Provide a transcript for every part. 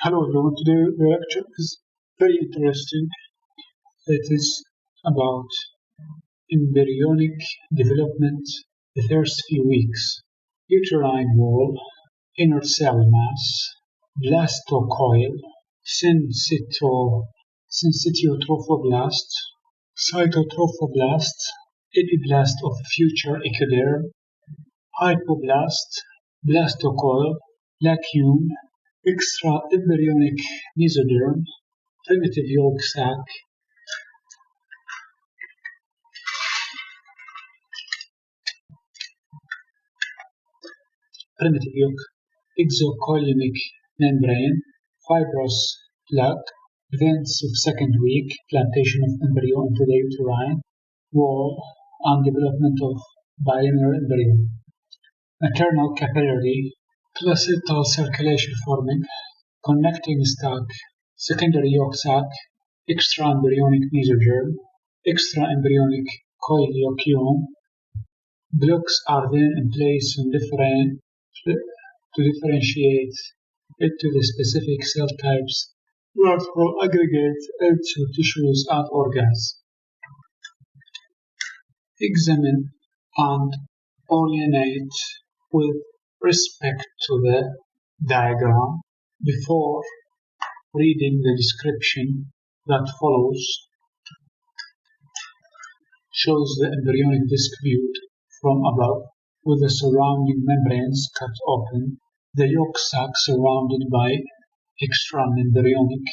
Hello everyone, today the lecture is very interesting. It is about embryonic development, the first few weeks, uterine wall, inner cell mass, blastocoil, syncytiotrophoblasts, cytotrophoblast, epiblast of future epiderm, hypoblast, blastocoil, lacume, extra-embryonic mesoderm, primitive yolk sac, primitive yolk, exocolymic membrane, fibrous plug, events of second week, plantation of embryo into the uterine wall, and development of biennial embryo. Maternal capillary, placental circulation forming, connecting stalk, secondary yolk sac, extra-embryonic mesoderm, extra-embryonic coileocume. Blocks are then in place to differentiate it to the specific cell types, peripheral aggregates, into tissues and organs. Examine and orientate with respect to the diagram before reading the description that follows. Shows the embryonic disc viewed from above, with the surrounding membranes cut open, the yolk sac surrounded by extra-embryonic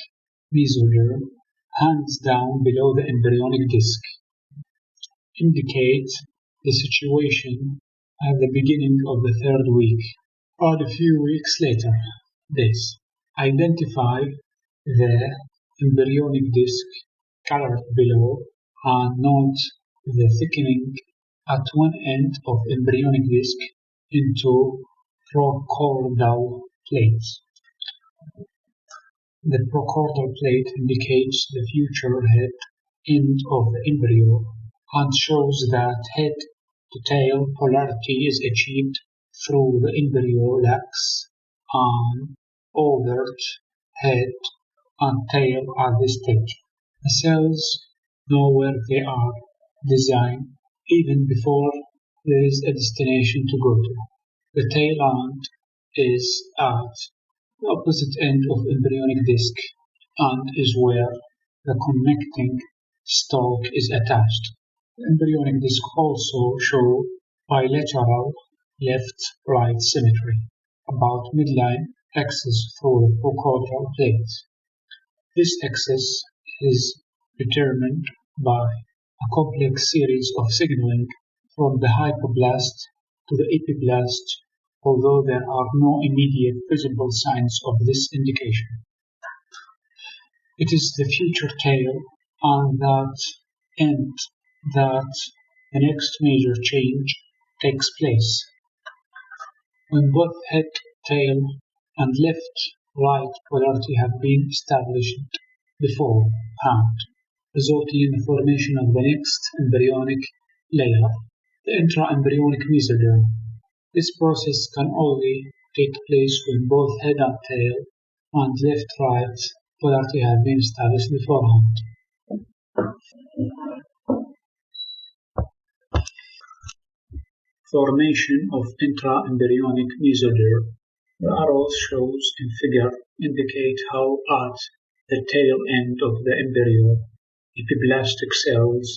mesoderm, hands down below the embryonic disc. Indicate the situation at the beginning of the third week, or a few weeks later. This. Identify the embryonic disc colored below and note the thickening at one end of embryonic disc into prochordal plates. The prochordal plate indicates the future head end of the embryo and shows that head-to-tail polarity is achieved through the embryo lacks an overt head and tail at this stage. The cells know where they are designed even before there is a destination to go to. The tail end is at the opposite end of embryonic disc and is where the connecting stalk is attached. The embryonic disc also shows bilateral left-right symmetry about midline axis through the prochordal plate. This axis is determined by a complex series of signaling from the hypoblast to the epiblast, although there are no immediate visible signs of this indication. It is the future tail and that end that the next major change takes place. When both head, tail, and left-right polarity have been established beforehand, resulting in the formation of the next embryonic layer, the intra-embryonic mesoderm. This process can only take place when both head and tail and left-right polarity have been established beforehand. Formation of intra-embryonic mesoderm. The arrows shows in figure indicate how at the tail end of the embryo epiblastic cells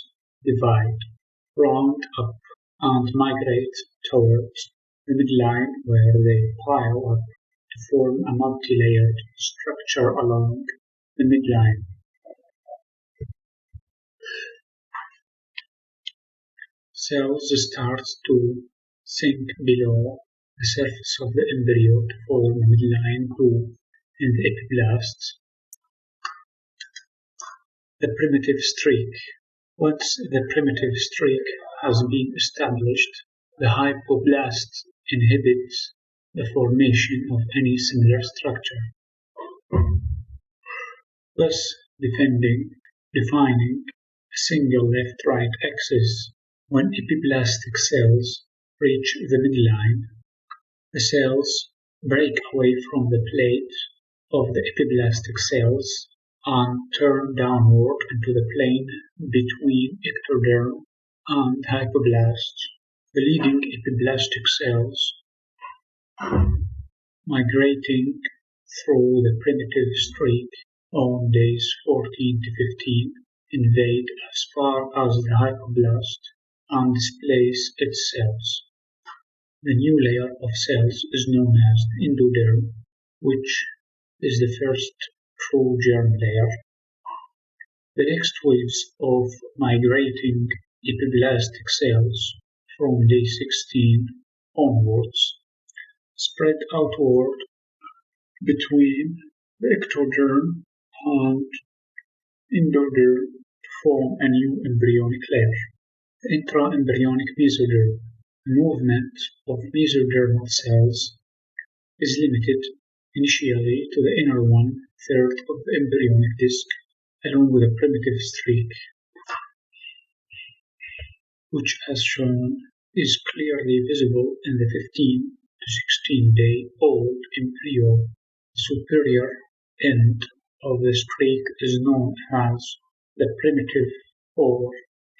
divide, round up, and migrate towards the midline where they pile up to form a multi-layered structure along the midline. Cells start to sink below the surface of the embryo to form a midline groove in the epiblast. The primitive streak. Once the primitive streak has been established, the hypoblast inhibits the formation of any similar structure, thus defining a single left-right axis. When epiblastic cells reach the midline, the cells break away from the plate of the epiblastic cells and turn downward into the plane between ectoderm and hypoblast. The leading epiblastic cells migrating through the primitive streak on days 14 to 15 invade as far as the hypoblast and displace its cells. The new layer of cells is known as endoderm, which is the first true germ layer. The next waves of migrating epiblastic cells from day 16 onwards spread outward between the ectoderm and endoderm to form a new embryonic layer, the intraembryonic mesoderm. The movement of mesodermal cells is limited initially to the inner one-third of the embryonic disc, along with a primitive streak, which as shown is clearly visible in the 15 to 16-day-old embryo. The superior end of the streak is known as the primitive or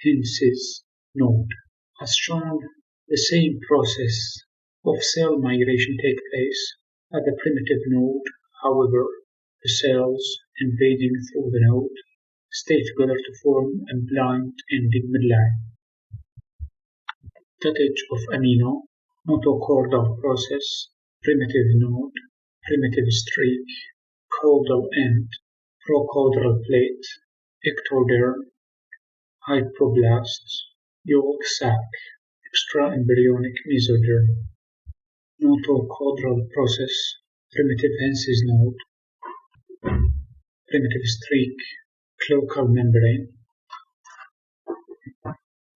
Hence's node. As shown, the same process of cell migration takes place at the primitive node. However, the cells invading through the node stay together to form a blind-ending midline. Touch of amino, notochordal process, primitive node, primitive streak, caudal end, procaudal plate, ectoderm, hypoblast, yolk sac, extraembryonic mesoderm, notochordal process, primitive Hence's node, primitive streak, cloacal membrane,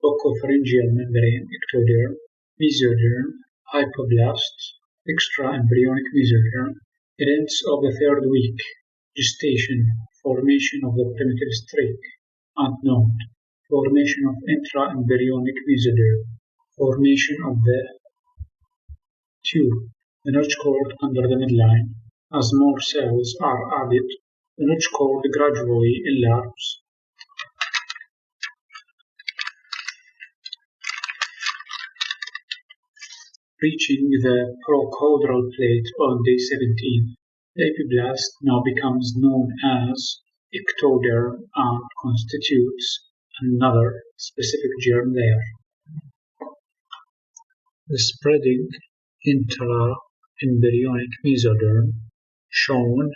buccopharyngeal membrane, ectoderm, mesoderm, hypoblast, extraembryonic mesoderm. Events of the third week, gestation, formation of the primitive streak and node, formation of intraembryonic mesoderm, formation of the tube, the notch cord under the midline. As more cells are added, the notch cord gradually enlarges, reaching the procaudal plate on day 17. The epiblast now becomes known as ectoderm and constitutes another specific germ layer. The spreading intraembryonic mesoderm, shown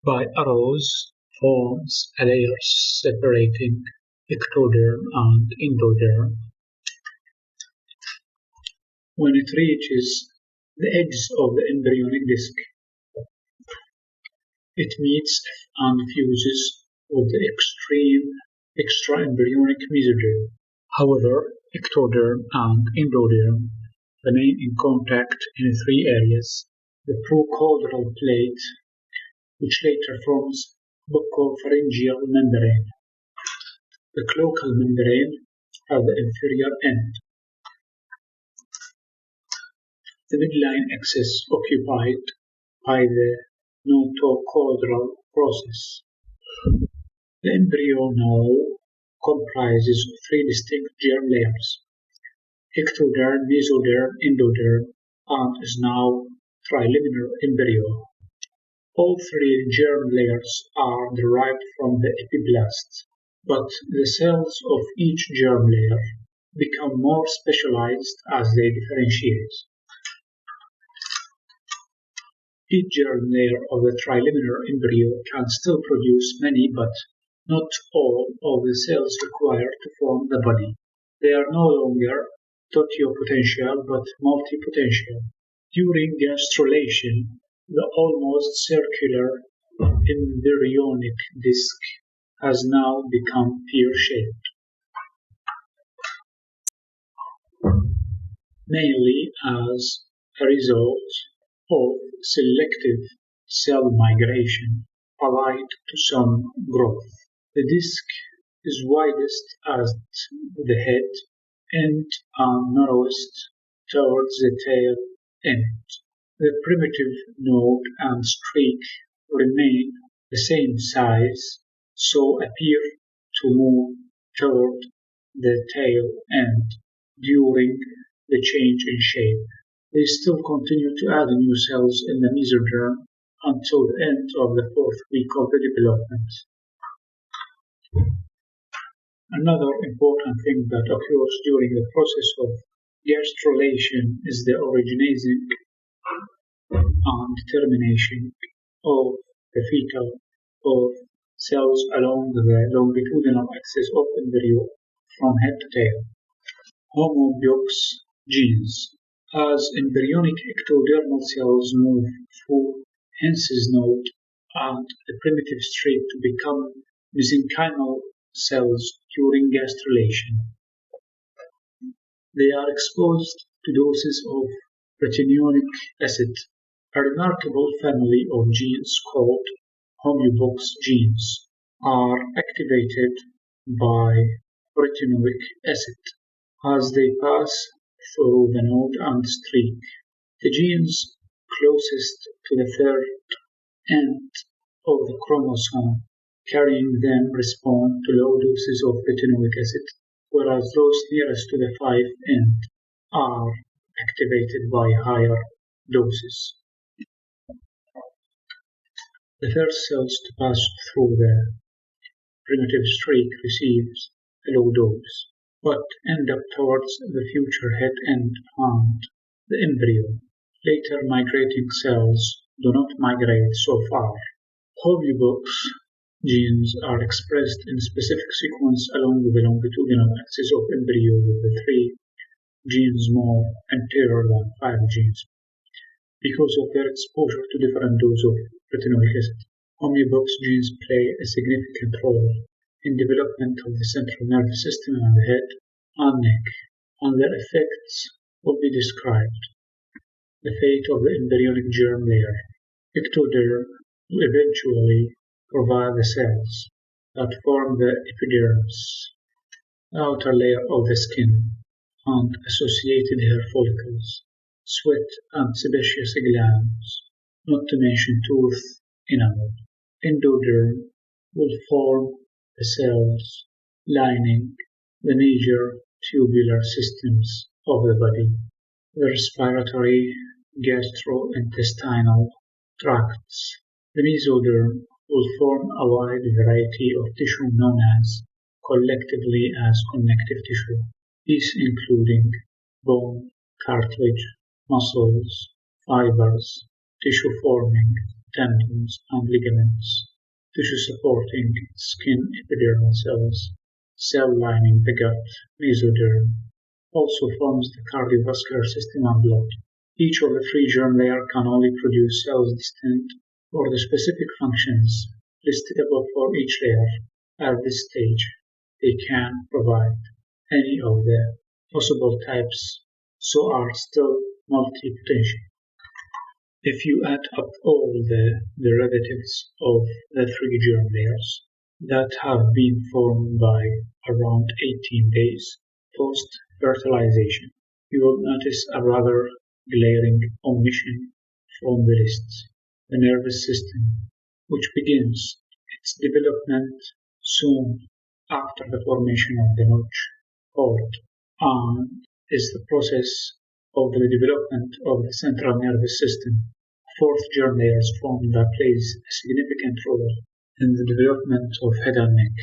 by arrows, forms a layer separating ectoderm and endoderm. When it reaches the edges of the embryonic disc, it meets and fuses with the extraembryonic mesoderm. However, ectoderm and endoderm remain in contact in three areas: the procaudal plate, which later forms buccopharyngeal membrane, the cloacal membrane at the inferior end, the midline axis occupied by the notochordal process. The embryo now comprises of three distinct germ layers: ectoderm, mesoderm, endoderm, and is now triliminar embryo. All three germ layers are derived from the epiblast, but the cells of each germ layer become more specialized as they differentiate. Each germ layer of the triliminar embryo can still produce many but not all of the cells required to form the body. They are no longer totipotential but multipotential. During gastrulation, the almost circular embryonic disc has now become pear-shaped, mainly as a result of selective cell migration allied to some growth. The disc is widest at the head end and narrowest towards the tail end. The primitive node and streak remain the same size, so appear to move toward the tail end during the change in shape. They still continue to add new cells in the mesoderm until the end of the fourth week of the development. Another important thing that occurs during the process of gastrulation is the origination and termination of the fetal or cells along the longitudinal axis of embryo from head to tail. Homobiox genes. As embryonic ectodermal cells move through Hens's node and the primitive streak to become mesenchymal cells during gastrulation, they are exposed to doses of retinoic acid, a remarkable family of genes called homeobox genes are activated by retinoic acid as they pass through the node and streak. The genes closest to the third end of the chromosome carrying them respond to low doses of retinoic acid, whereas those nearest to the 5 end are activated by higher doses. The first cells to pass through the primitive streak receives a low dose, but end up towards the future head end and the embryo. Later migrating cells do not migrate so far. Homeobox genes are expressed in specific sequence along the longitudinal axis of embryo with the 3 genes more anterior than 5 genes. Because of their exposure to different doses of retinoic acid, homeobox genes play a significant role in development of the central nervous system and the head and neck, and their effects will be described. The fate of the embryonic germ layer. Ectoderm will eventually provide the cells that form the epidermis, the outer layer of the skin, and associated hair follicles, sweat and sebaceous glands, not to mention tooth enamel. Endoderm will form the cells lining the major tubular systems of the body, the respiratory, gastrointestinal tracts. The mesoderm will form a wide variety of tissue known as collectively as connective tissue, these including bone, cartilage, muscles, fibers, tissue forming tendons and ligaments, tissue supporting skin epidermal cells, cell lining the gut. Mesoderm also forms the cardiovascular system and blood. Each of the 3 germ layers can only produce cells distinct for the specific functions listed above for each layer. At this stage, they can provide any of the possible types, so are still multipotential. If you add up all the derivatives of the 3 germ layers that have been formed by around 18 days post-fertilization, you will notice a rather glaring omission from the list: the nervous system, which begins its development soon after the formation of the notch cord and is the process of the development of the central nervous system. A 4th germ layer is formed that plays a significant role in the development of head and neck.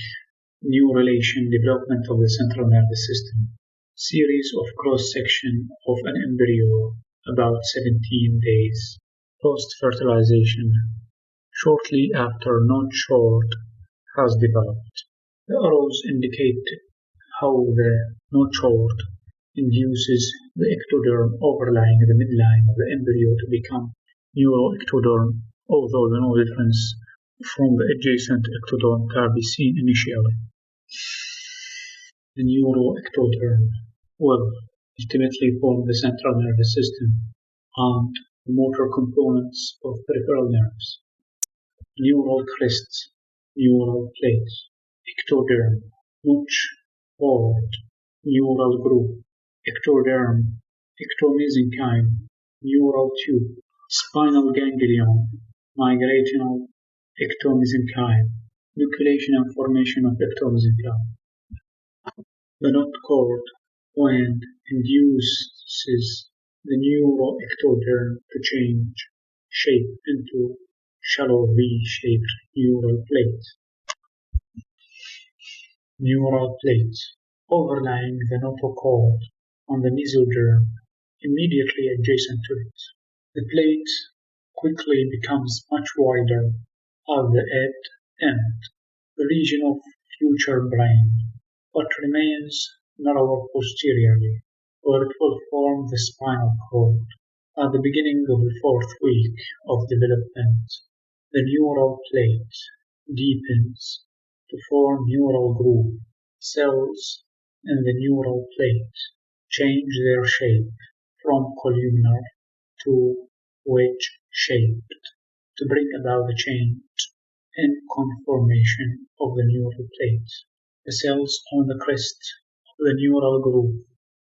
New relation development of the central nervous system. Series of cross-section of an embryo about 17 days post-fertilization, shortly after notch cord has developed. The arrows indicate how the notch cord induces the ectoderm overlying the midline of the embryo to become neuroectoderm, although no difference from the adjacent ectoderm can be seen initially. The neuroectoderm will ultimately form the central nervous system and the motor components of peripheral nerves. Neural crests, neural plates, ectoderm, notch, cord, neural groove, ectoderm, ectomesenchyme, neural tube, Spinal ganglion, migrational ectomesenchyme, nucleation and formation of ectomesenchyme. The knot cord, when induces the neuroectoderm to change shape into shallow V-shaped neural plate. Neural plate, overlying the notochord on the mesoderm, immediately adjacent to it. The plate quickly becomes much wider at the end, the region of future brain, but remains narrower posteriorly, where it will form the spinal cord. At the beginning of the fourth week of development, the neural plate deepens to form neural groove. Cells in the neural plate change their shape from columnar to wedge-shaped to bring about the change in conformation of the neural plate. The cells on the crest of the neural groove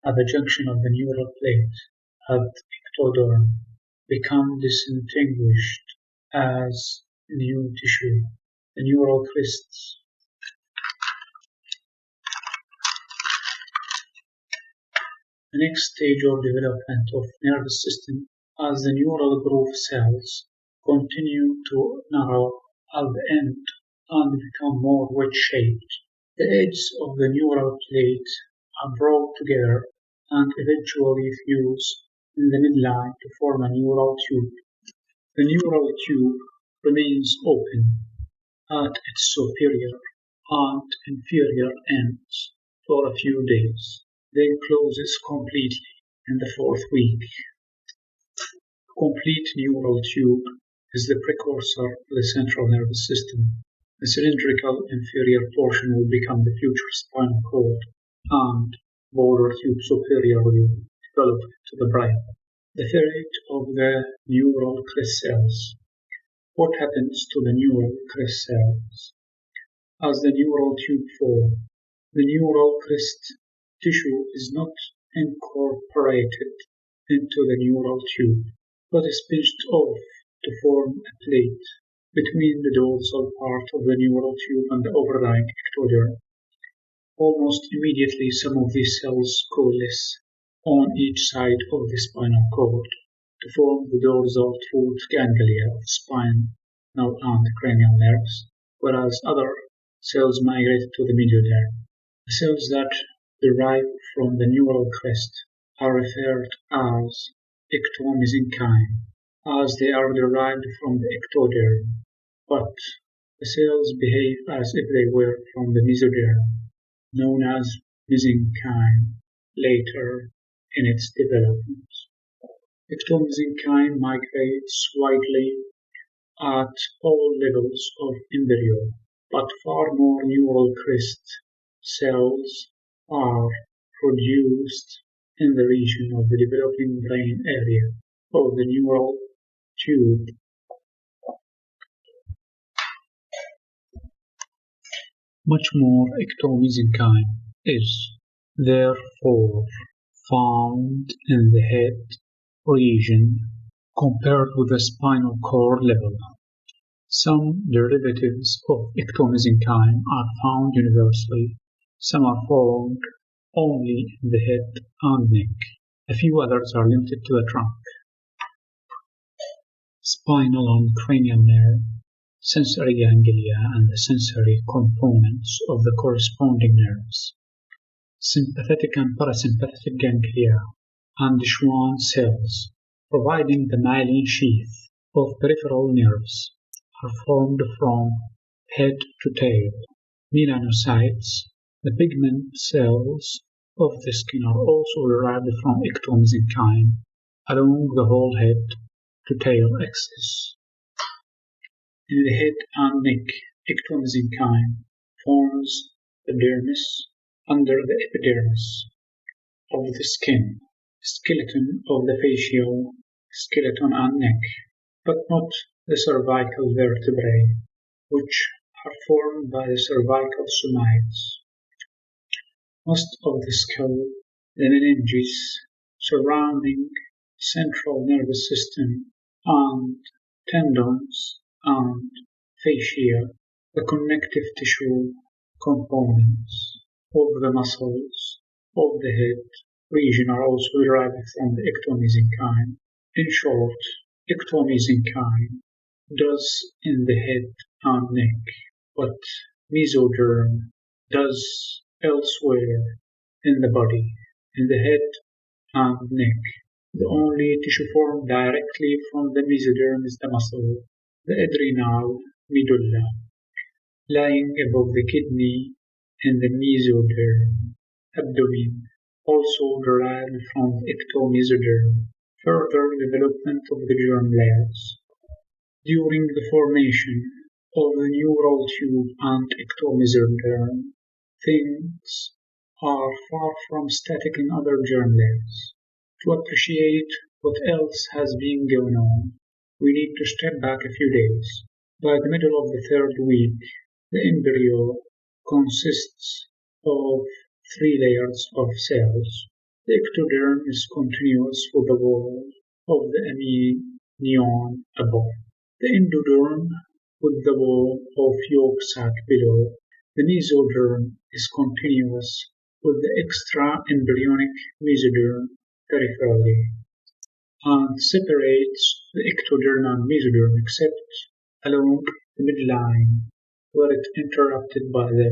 at the junction of the neural plate at ectoderm become distinguished as new tissue. The neural crests the next stage of development of nervous system as the neural groove cells continue to narrow at the end and become more wedge-shaped. The edges of the neural plate are brought together and eventually fuse in the midline to form a neural tube. The neural tube remains open at its superior and inferior ends for a few days, then closes completely in the fourth week. A complete neural tube is the precursor to the central nervous system. The cylindrical inferior portion will become the future spinal cord, and border tube superiorly develop to the brain. The fate of the neural crest cells. What happens to the neural crest cells? As the neural tube forms, the neural crest tissue is not incorporated into the neural tube, but is pinched off to form a plate between the dorsal part of the neural tube and the overlying ectoderm. Almost immediately, some of these cells coalesce on each side of the spinal cord to form the dorsal root ganglia of spinal and cranial nerves, whereas other cells migrate to the mesoderm. The cells that derive from the neural crest are referred as ectomesenchyme, as they are derived from the ectoderm, but the cells behave as if they were from the mesoderm, known as mesenchyme, later in its development. Ectomesenchyme migrates widely at all levels of embryo, but far more neural crest cells are produced in the region of the developing brain area of the neural tube. Much more ectomesenchyme is therefore found in the head region compared with the spinal cord level. Some derivatives of ectomesenchyme are found universally. Some are found only in the head and neck. A few others are limited to the trunk. Spinal and cranial nerve, sensory ganglia, and the sensory components of the corresponding nerves. Sympathetic and parasympathetic ganglia and Schwann cells, providing the myelin sheath of peripheral nerves, are formed from head to tail. Melanocytes, the pigment cells of the skin, are also derived from ectomesenchyme along the whole head to tail axis. In the head and neck, ectomesenchyme forms the dermis under the epidermis of the skin, skeleton of the facial skeleton and neck, but not the cervical vertebrae, which are formed by the cervical somites. Most of the skull, the meninges surrounding the central nervous system, and tendons and fascia, the connective tissue components of the muscles of the head region are also derived from the ectomesenchyme. In short, ectomesenchyme does in the head and neck what mesoderm does elsewhere in the body. In the head and neck, the only tissue formed directly from the mesoderm is the muscle, the adrenal medulla, lying above the kidney in the mesoderm. Abdomen, also derived from the ectomesoderm. Further development of the germ layers. During the formation of the neural tube and ectomesoderm, things are far from static in other germ layers. To appreciate what else has been going on, we need to step back a few days. By the middle of the third week, the embryo consists of three layers of cells. The ectoderm is continuous with the wall of the amnion above. The endoderm with the wall of yolk sac below. The mesoderm is continuous with the extra-embryonic mesoderm peripherally, and separates the ectoderm and mesoderm except along the midline where it is interrupted by the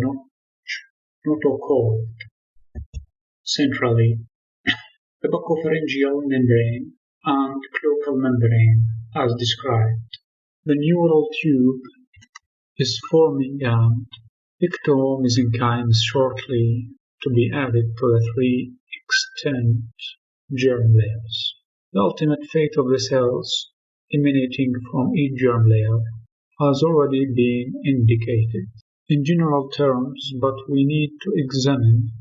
notochord. Centrally, the buccopharyngeal membrane and cloacal membrane as described. The neural tube is forming and ectomesenchyme is shortly to be added to the three extant germ layers. The ultimate fate of the cells emanating from each germ layer has already been indicated in general terms, but we need to examine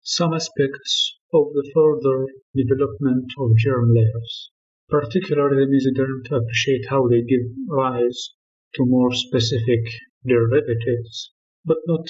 some aspects of the further development of germ layers, particularly the mesoderm, to appreciate how they give rise to more specific derivatives, but not